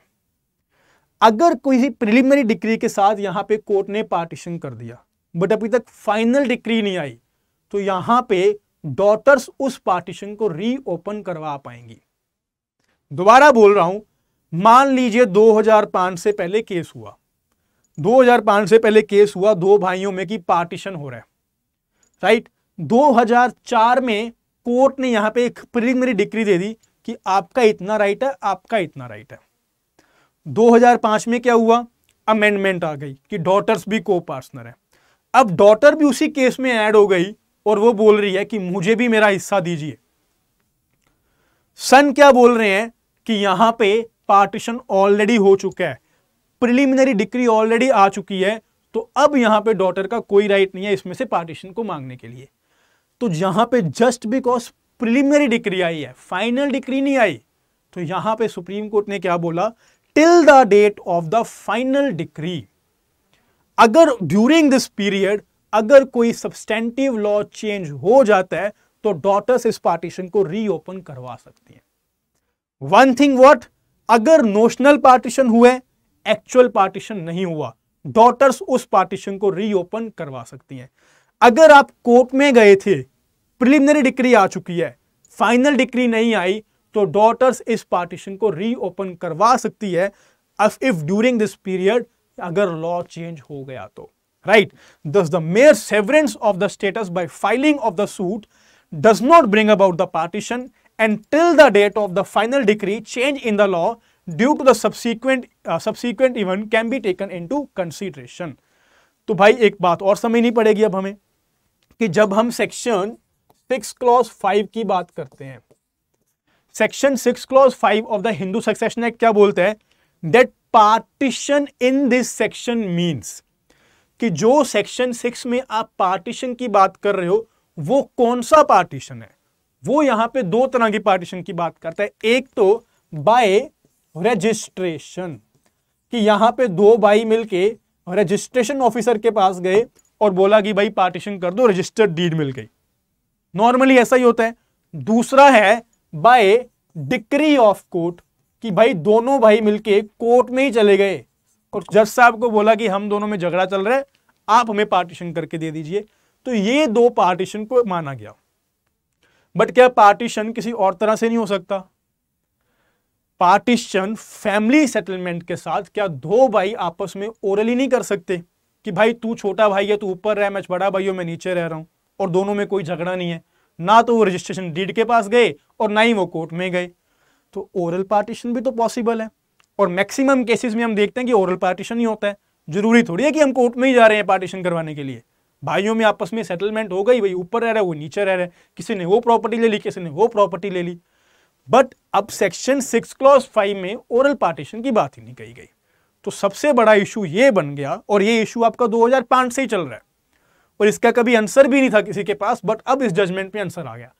A: अगर कोई प्रिलिमिनरी डिक्री के साथ यहां पे कोर्ट ने पार्टीशन कर दिया बट अभी तक फाइनल डिक्री नहीं आई, तो यहां पे डॉटर्स उस पार्टीशन को रीओपन करवा पाएंगी। दोबारा बोल रहा हूं, मान लीजिए 2005 से पहले केस हुआ, 2005 से पहले केस हुआ, दो भाइयों में की पार्टीशन हो रहा है, राइट। 2004 में कोर्ट ने यहां पे एक प्रिलिमिनरी डिक्री दे दी कि आपका इतना राइट है, आपका इतना राइट है। 2005 में क्या हुआ, अमेंडमेंट आ गई कि डॉटर्स भी को पार्टनर है। अब डॉटर भी उसी केस में ऐड हो गई और वो बोल रही है कि मुझे भी मेरा हिस्सा दीजिए। सन क्या बोल रहे हैं कि यहां पे पार्टीशन ऑलरेडी हो चुका है, प्रिलिमिनरी डिक्री ऑलरेडी आ चुकी है, तो अब यहां पे डॉटर का कोई राइट नहीं है इसमें से पार्टीशन को मांगने के लिए। तो यहां पे जस्ट बिकॉज प्रिलिमिनरी डिक्री आई है, फाइनल डिक्री नहीं आई, तो यहां पे सुप्रीम कोर्ट ने क्या बोला, till the date of the final decree. अगर ड्यूरिंग दिस पीरियड अगर कोई सब्सटेंटिव लॉ चेंज हो जाता है तो डॉटर्स इस पार्टीशन को रीओपन करवा सकती हैं। वन थिंग व्हाट, अगर नोशनल पार्टीशन हुए, एक्चुअल पार्टीशन नहीं हुआ, डॉटर्स उस पार्टीशन को रीओपन करवा सकती हैं। अगर आप कोर्ट में गए थे, प्रिलिमिनरी डिक्री आ चुकी है, फाइनल डिक्री नहीं आई, तो डॉटर्स इस पार्टीशन को रीओपन करवा सकती है इफ ड्यूरिंग दिस पीरियड अगर लॉ चेंज हो गया तो, right. Thus the mere severance of the status by filing of the suit does not bring about the partition until the date of the final decree change in the law due to the subsequent event can be taken into consideration। तो भाई एक बात और समझनी पड़ेगी अब हमें कि जब हम सेक्शन 6 क्लॉज 5 की बात करते हैं, section 6 clause 5 of the Hindu succession act क्या बोलते हैं, that partition in this section means कि जो सेक्शन 6 में आप पार्टीशन की बात कर रहे हो वो कौन सा पार्टीशन है। वो यहां पे दो तरह की पार्टीशन की बात करता है। एक तो बाय रजिस्ट्रेशन, कि यहां पे दो भाई मिलके रजिस्ट्रेशन ऑफिसर के पास गए और बोला कि भाई पार्टीशन कर दो, रजिस्टर्ड डीड मिल गई, नॉर्मली ऐसा ही होता है। दूसरा है बाय डिक्री ऑफ कोर्ट, कि भाई दोनों भाई मिलके कोर्ट में ही चले गए और जज साहब को बोला कि हम दोनों में झगड़ा चल रहा है, आप हमें पार्टीशन करके दे दीजिए। तो ये दो पार्टीशन को माना गया। बट क्या पार्टीशन किसी और तरह से नहीं हो सकता? पार्टीशन फैमिली सेटलमेंट के साथ क्या दो भाई आपस में ओरली नहीं कर सकते कि भाई तू छोटा भाई है, तू ऊपर रह, मैं बड़ा भाई हूं, मैं नीचे रह रहा हूं, और दोनों में कोई झगड़ा नहीं है, ना तो वो रजिस्ट्रेशन डीड के पास गए और ना ही वो कोर्ट में गए, तो ओरल पार्टीशन भी तो पॉसिबल है। और मैक्सिमम केसेस में हम देखते हैं कि ओरल पार्टीशन ही होता है। जरूरी थोड़ी है कि हम कोर्ट में ही जा रहे हैं पार्टीशन करवाने के लिए। भाइयों में आपस में सेटलमेंट हो गई, भाई ऊपर रह रहा है, वो नीचे रह रहा है, किसी ने वो प्रॉपर्टी ले ली, किसी ने वो प्रॉपर्टी ले ली। बट अब सेक्शन 6 क्लॉज 5 में ओरल पार्टीशन की बात ही नहीं कही गई। तो सबसे बड़ा इशू ये बन गया, और ये इशू आपका 2005 से ही चल रहा है और इसका कभी आंसर भी नहीं था किसी के पास, बट अब इस जजमेंट में आंसर आ गया।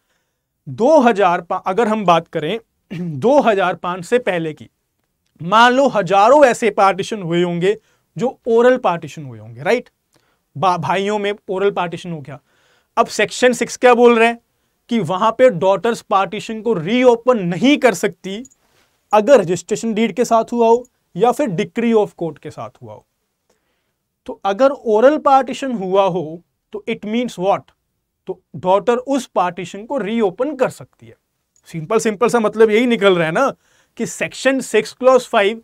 A: 2005 अगर हम बात करें 2005 से पहले की, मान लो हजारों ऐसे पार्टीशन हुए होंगे जो ओरल पार्टीशन हुए होंगे, राइट। भाइयों में ओरल पार्टीशन हो गया। अब सेक्शन 6 क्या बोल रहे हैं कि वहां पे डॉटर्स पार्टीशन को रीओपन नहीं कर सकती अगर रजिस्ट्रेशन डीड के साथ हुआ हो या फिर डिक्री ऑफ कोर्ट के साथ हुआ हो। तो अगर ओरल पार्टीशन हुआ हो तो इट मींस व्हाट, तो डॉटर उस पार्टीशन को रीओपन कर सकती है। सिंपल सा मतलब यही निकल रहा है ना कि सेक्शन 6 क्लॉज 5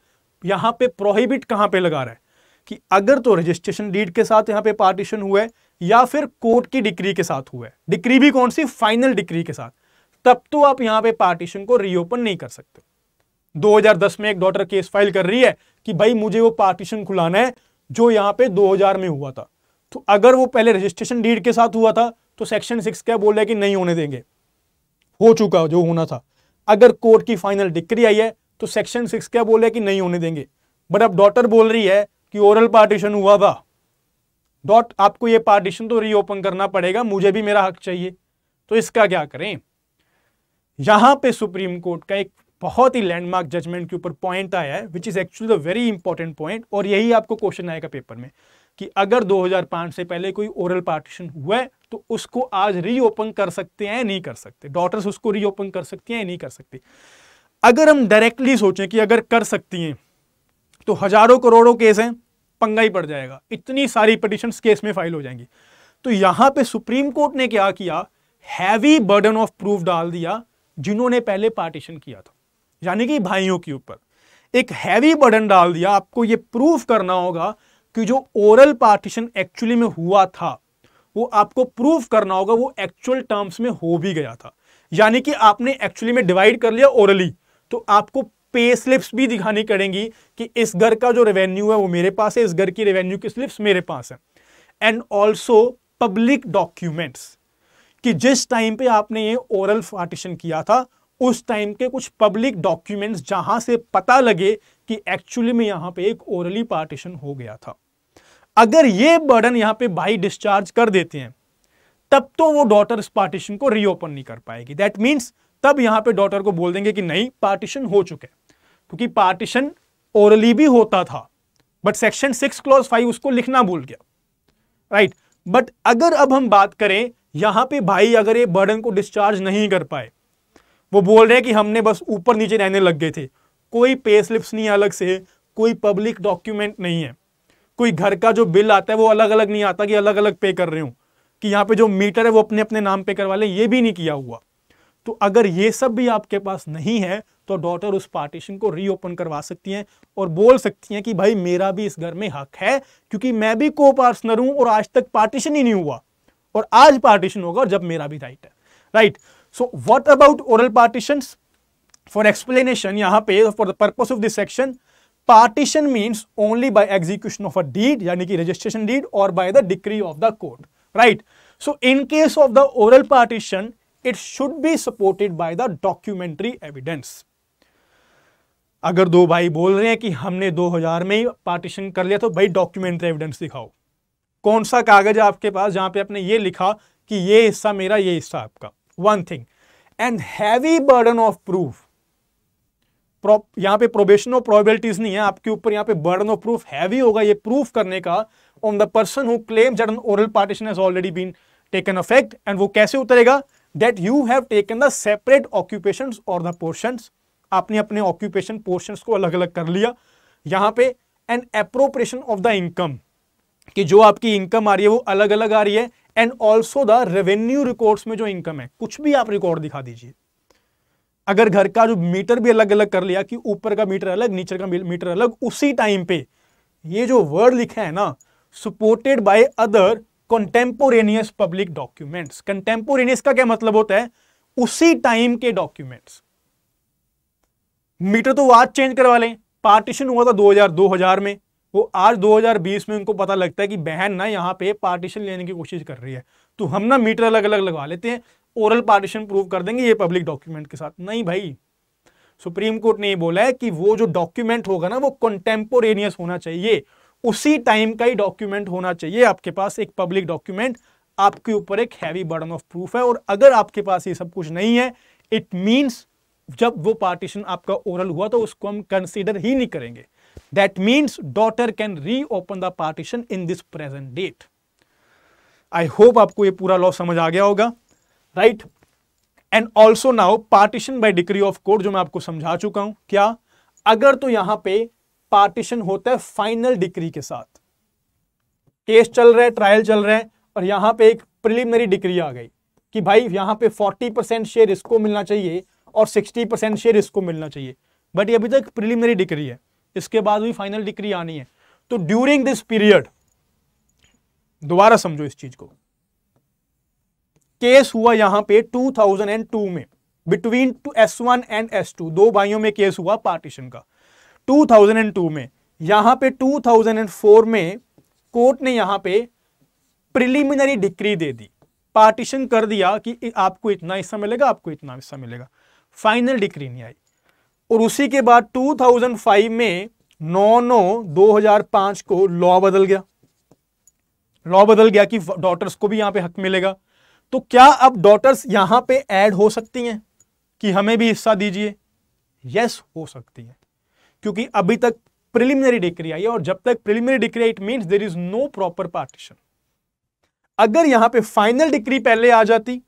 A: यहां पे प्रोहिबिट कहां पे लगा रहा है कि अगर तो रजिस्ट्रेशन डीड के साथ यहां पे पार्टीशन हुआ है या फिर कोर्ट की डिक्री के साथ हुआ है, डिक्री भी कौन सी, फाइनल डिक्री के साथ, तब तो आप यहां पे पार्टीशन को रीओपन नहीं कर सकते। 2010 में एक डॉटर केस फाइल कर रही है कि भाई मुझे वो पार्टीशन खुलाना है जो यहां पे 2000 में हुआ था। तो अगर वो पहले रजिस्ट्रेशन डीड के साथ हुआ था तो सेक्शन 6 क्या बोल रहा है कि नहीं होने देंगे, हो चुका जो होना था। अगर कोर्ट की फाइनल डिक्री आई है तो सेक्शन 6 क्या बोल रहा है कि नहीं होने देंगे। बट अब डॉटर बोल रही है कि ओरल पार्टीशन हुआ था, आपको ये पार्टीशन तो रीओपन करना पड़ेगा, मुझे भी मेरा हक चाहिए। तो इसका क्या करें। यहां पे सुप्रीम कोर्ट का एक बहुत ही लैंडमार्क जजमेंट के ऊपर पॉइंट आया है which is actually the very important point, और यही आपको क्वेश्चन आएगा पेपर में कि अगर 2005 से पहले कोई ओरल पार्टीशन हुआ है तो उसको आज रीओपन कर सकते हैं नहीं कर सकते, डॉटर्स उसको रीओपन कर सकती हैं नहीं कर सकती। अगर हम डायरेक्टली सोचें कि अगर कर सकती हैं तो हजारों करोड़ों केस हैं, पंगा ही पड़ जाएगा, इतनी सारी पिटीशंस केस में फाइल हो जाएंगी। तो यहां पे सुप्रीम कोर्ट ने क्या किया, हैवी बर्डन ऑफ प्रूफ डाल दिया जिन्होंने पहले पार्टीशन किया था, यानी कि भाइयों के ऊपर एक हैवी बर्डन डाल दिया। आपको यह प्रूफ करना होगा कि जो ओरल पार्टीशन एक्चुअली में हुआ था वो आपको प्रूफ करना होगा वो एक्चुअल टर्म्स में हो भी गया था, यानी कि आपने एक्चुअली में डिवाइड कर लिया ओरली, तो आपको पे स्लिप्स भी दिखानी पड़ेंगी कि इस घर का जो रेवेन्यू है वो मेरे पास है, इस घर की रेवेन्यू की स्लिप्स मेरे पास है। एंड ऑल्सो पब्लिक डॉक्यूमेंट्स कि जिस टाइम पे आपने ये ओरल पार्टीशन किया था उस टाइम के कुछ पब्लिक डॉक्यूमेंट्स जहां से पता लगे कि एक्चुअली में यहां पे एक ओरली पार्टीशन हो गया था। अगर ये बर्डन यहां पे भाई डिस्चार्ज कर देते हैं तब तो वो डॉटर इस पार्टीशन को रीओपन नहीं कर पाएगी। दैट मींस तब यहां पे डॉटर को बोल देंगे कि नहीं पार्टीशन हो चुके हैं, क्योंकि पार्टीशन ओरली भी होता था बट सेक्शन 6 क्लॉज 5 उसको लिखना भूल गया, राइट। बट अगर अब हम बात करें यहां पे भाई अगर ये बर्डन को डिस्चार्ज नहीं कर पाए, वो बोल रहे हैं कि हमने बस ऊपर नीचे रहने लग गए थे, कोई पे स्लिप्स नहीं अलग से, कोई पब्लिक डॉक्यूमेंट नहीं है, कोई घर का जो बिल आता है वो अलग अलग नहीं आता कि अलग अलग पे कर रहे हो, कि यहाँ पे जो मीटर है वो अपने अपने नाम पे करवा लें, ये भी नहीं किया हुआ। तो अगर ये सब भी आपके पास नहीं है तो डॉटर उस पार्टीशन को रीओपन करवा सकती हैं और बोल सकती हैं कि भाई मेरा भी इस घर में हक है क्योंकि मैं भी को पार्टनर हूं और आज तक पार्टीशन ही नहीं हुआ और आज पार्टीशन होगा और जब मेरा भी राइट है, right. So what about oral partitions? For explanation यहां पे for the purpose of this section, partition means only by execution of a deed यानी कि रजिस्ट्रेशन डीड और by the decree of the court, right. So in case of the oral partition it should be supported by the documentary evidence। अगर दो भाई बोल रहे हैं कि हमने 2000 में ही पार्टीशन कर लिया तो भाई डॉक्यूमेंट्री एविडेंस दिखाओ, कौन सा कागज है आपके पास जहां पे आपने ये लिखा कि ये हिस्सा मेरा ये हिस्सा आपका। One thing and heavy burden of proof, यहां पे प्रोबेशन ऑफ प्रोबेबिलिटीज नहीं है आपके ऊपर, यहां पे बर्डन ऑफ प्रूफ हैवी होगा ये प्रूफ करने का on the person who claims that an oral partition has already been taken effect. And वो कैसे उतरेगा? That you have taken the separate occupations or the portions, आपने अपने ऑक्यूपेशन पोर्शंस को अलग अलग कर लिया। यहां पे an appropriation of the income कि जो आपकी इनकम आ रही है वो अलग अलग आ रही है, and also the revenue records में जो इनकम है कुछ भी आप रिकॉर्ड दिखा दीजिए। अगर घर का जो मीटर भी अलग अलग कर लिया कि ऊपर का मीटर अलग नीचे का मीटर अलग, उसी टाइम पे ये जो वर्ड लिखा है ना supported by other contemporaneous public documents. Contemporaneous का क्या मतलब होता है? उसी टाइम के डॉक्यूमेंट्स। मीटर तो वो आज चेंज करवा लें, पार्टीशन हुआ था 2000 में, वो आज 2020 में उनको पता लगता है कि बहन ना यहां पे पार्टीशन लेने की कोशिश कर रही है तो हम ना मीटर अलग अलग लगवा लेते हैं, ओरल पार्टीशन प्रूव कर देंगे ये पब्लिक डॉक्यूमेंट के साथ। नहीं भाई, सुप्रीम कोर्ट ने ये बोला है कि वो जो डॉक्यूमेंट होगा ना वो कंटेम्पोरेनियस होना चाहिए, उसी टाइम का ही डॉक्यूमेंट होना चाहिए आपके पास, एक पब्लिक डॉक्यूमेंट। आपके ऊपर एक हैवी बर्डन ऑफ प्रूफ है और अगर आपके पास ये सब कुछ नहीं है इट मींस जब वो पार्टीशन आपका ओरल हुआ तो उसको हम कंसीडर ही नहीं करेंगे। That means daughter can reopen the partition in this present date. I hope आपको ये पूरा लॉ समझ आ गया होगा, right. And also now partition by decree of court जो मैं आपको समझा चुका हूं, क्या अगर तो यहां पे पार्टीशन होता है फाइनल डिक्री के साथ। केस चल रहा है, ट्रायल चल रहा है, और यहां पे एक प्रिलिमिनरी डिक्री आ गई कि भाई यहां पे 40% शेयर इसको मिलना चाहिए और 60% शेयर इसको मिलना चाहिए, बट ये अभी तक प्रिलिमिनरी डिक्री है, इसके बाद भी फाइनल डिक्री आनी है। तो ड्यूरिंग दिस पीरियड, दोबारा समझो इस चीज को, केस हुआ यहां पे 2002 में बिटवीन S1 एंड S2, दो भाइयों में केस हुआ पार्टीशन का 2002 में। यहां पे 2004 में कोर्ट ने यहां पे प्रिलिमिनरी डिक्री दे दी, पार्टीशन कर दिया कि आपको इतना हिस्सा मिलेगा, आपको इतना हिस्सा मिलेगा, फाइनल डिक्री नहीं आई। और उसी के बाद 2005 में 9/9/2005 को लॉ बदल गया कि डॉटर्स को भी यहां पे हक मिलेगा। तो क्या अब डॉटर्स यहां पे ऐड हो सकती हैं कि हमें भी हिस्सा दीजिए? यस, हो सकती है, क्योंकि अभी तक प्रिलिमिनरी डिक्री आई है, और जब तक preliminary decree it means there is no proper partition. अगर यहां पे फाइनल डिक्री पहले आ जाती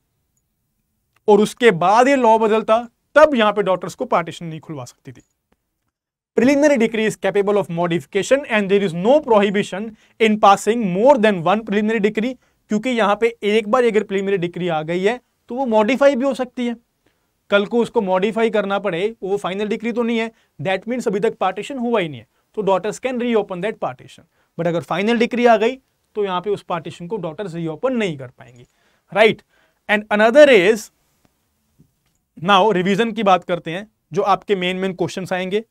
A: और उसके बाद ये लॉ बदलता, तब यहां पे डॉटर्स को पार्टीशन नहीं खुलवा सकती थी। Preliminary decree is capable of modification and there is no prohibition in passing more than one preliminary decree, क्योंकि यहां पे एक बार अगर preliminary decree आ गई है तो वो मॉडिफाई भी हो सकती है, कल को उसको मॉडिफाई करना पड़े, वो फाइनल डिक्री तो नहीं है, दैट मीन्स अभी तक पार्टीशन हुआ ही नहीं है, तो daughters can reopen that partition. But अगर फाइनल डिक्री आ गई तो यहां पे उस पार्टीशन को डॉटर्स रीओपन नहीं कर पाएंगी, right. And another is, now revision की बात करते हैं, जो आपके मेन क्वेश्चंस आएंगे।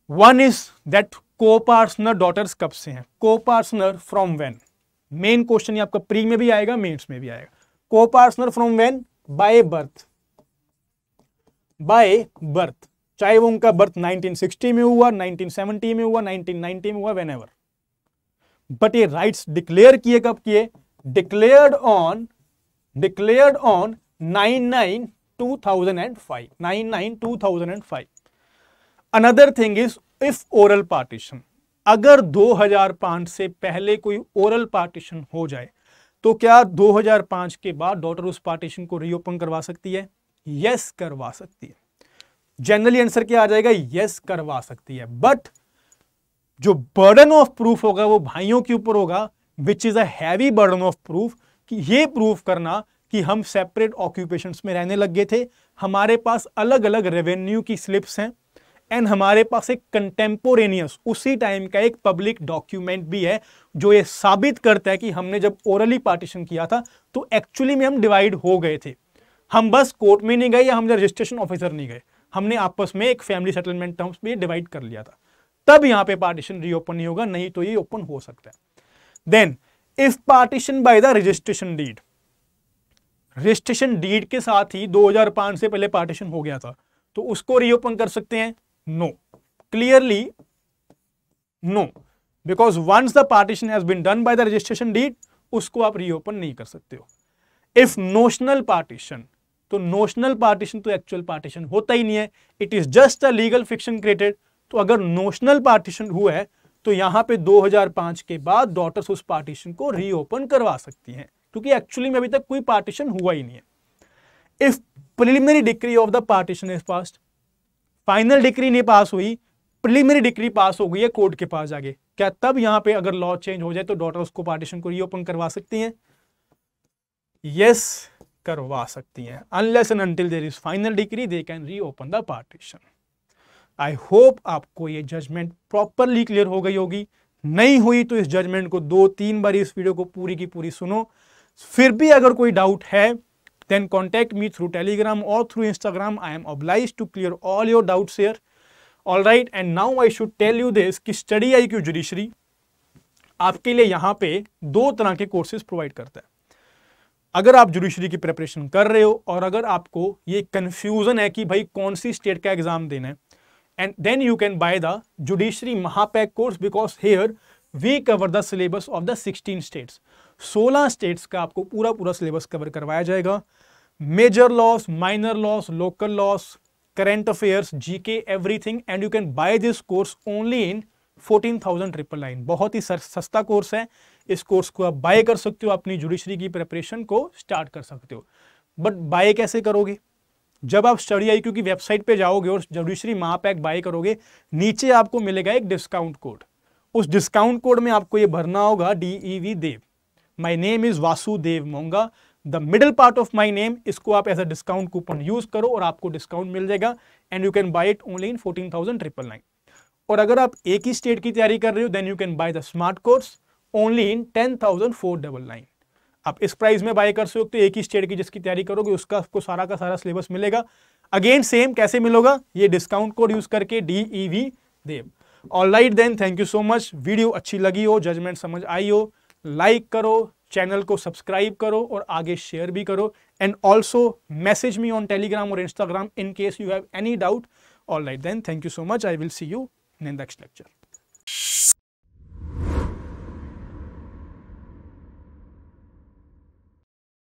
A: वन इज दैट को-पार्टनर डॉटर्स कब से हैं, को-पार्टनर फ्रॉम व्हेन। मेन क्वेश्चन ये आपका प्री में भी आएगा, मेंस में भी आएगा। Copartner from when? By birth, by birth, चाहे वो उनका बर्थ 1960 में हुआ, 1970 में हुआ, 1990 में हुआ, व्हेनेवर। बट ये राइट्स डिक्लेयर किए कब किए? Declared on 9/9/2005, 9/9/2005। Another thing is if oral partition, अगर 2005 से पहले कोई ओरल पार्टीशन हो जाए तो क्या 2005 के बाद डॉटर उस पार्टीशन को रीओपन करवा सकती है? यस, करवा सकती है। जनरली आंसर क्या आ जाएगा? यस, करवा सकती है। बट जो बर्डन ऑफ प्रूफ होगा वो भाइयों के ऊपर होगा, which is a heavy burden of proof, कि ये प्रूफ करना कि हम सेपरेट ऑक्यूपेशंस में रहने लग गए थे, हमारे पास अलग अलग रेवेन्यू की स्लिप्स हैं, एंड हमारे पास एक कंटेम्पोरेनियस उसी टाइम का एक पब्लिक डॉक्यूमेंट भी है जो ये साबित करता है कि हमने जब ओरली पार्टीशन किया था तो एक्चुअली में हम डिवाइड हो गए थे। हम बस कोर्ट में नहीं गए या हमने रजिस्ट्रेशन ऑफिसर नहीं गए, हमने आपस में एक फैमिली सेटलमेंट टर्म्स में डिवाइड कर लिया था, तब यहां पे पार्टीशन रीओपन नहीं होगा, नहीं तो ये ओपन हो सकता है। Then if partition by the registration deed, registration deed के साथ ही 2005 से पहले पार्टीशन हो गया था तो उसको रीओपन कर सकते हैं? No, clearly no, because once the partition has been done by the registration deed, उसको आप रीओपन नहीं कर सकते हो। इफ नोशनल पार्टीशन, तो नोशनल पार्टीशन तो एक्चुअल पार्टीशन होता ही नहीं है, it is just a legal fiction created. तो अगर नोशनल पार्टीशन हुआ है तो यहां पे 2005 के बाद डॉटर्स उस पार्टीशन को रीओपन करवा सकती हैं, क्योंकि एक्चुअली में अभी तक कोई पार्टीशन हुआ ही नहीं है। If preliminary decree of the partition is passed, final decree नहीं पास हुई, प्रिलिमिनरी डिक्री पास हो गई है कोर्ट के पास जाके, क्या तब यहां पे अगर लॉ चेंज हो जाए तो डॉटर्स को पार्टीशन को रीओपन करवा सकती हैं? यस, करवा सकती हैं। Unless and until there is final decree they can reopen the partition. I hope आपको ये जजमेंट प्रॉपरली क्लियर हो गई होगी, नहीं हुई तो इस जजमेंट को 2-3 बार इस वीडियो को पूरी की पूरी सुनो। फिर भी अगर कोई डाउट है then contact me through Telegram or through Instagram. I am obliged to clear all your doubts here. All right, and now I should tell you this कि Study IQ Judiciary आपके लिए यहाँ पे 2 तरह के कोर्सेज प्रोवाइड करता है। अगर आप जुडिशरी की प्रिपरेशन कर रहे हो और अगर आपको ये कंफ्यूजन है कि भाई कौन सी स्टेट का एग्जाम देना है, and then you can buy the judiciary Mahapack course, because here we cover the syllabus of the 16 states. 16 states का आपको पूरा सिलेबस कवर करवाया जाएगा। Major laws, minor laws, local laws, current affairs, GK, everything, and you can buy this course only in 14,999। बहुत ही सस्ता कोर्स है, इस कोर्स को आप बाय कर सकते हो, अपनी जुडिशरी की प्रिपरेशन को स्टार्ट कर सकते हो। बट बाय कैसे करोगे? जब आप स्टडी IQ की वेबसाइट पे जाओगे और जुडिशरी महापैक बाय करोगे, नीचे आपको मिलेगा एक डिस्काउंट कोड। उस डिस्काउंट कोड में आपको ये भरना होगा DEV Dev. My name is Vasudev Monga, the middle part of my name, इसको आप as a discount coupon use करो और आपको डिस्काउंट मिल जाएगा and you can buy it only in 14,999। और अगर आप एक ही स्टेट की तैयारी कर रहे हो then you can buy the smart course only in 10,499। आप इस प्राइस में बाय कर सकते हो। एक ही स्टेट की जिसकी तैयारी करोगे उसका आपको सारा का सारा सिलेबस मिलेगा। अगेन सेम कैसे मिलेगा, ये डिस्काउंट कोड यूज करके DEV Dev. Alright then, thank you so much. Video अच्छी लगी हो, जजमेंट समझ आई हो, लाइक करो, चैनल को सब्सक्राइब करो और आगे शेयर भी करो। And also message me on Telegram और Instagram in case you have any doubt. Alright then, thank you so much. I will see you in next lecture.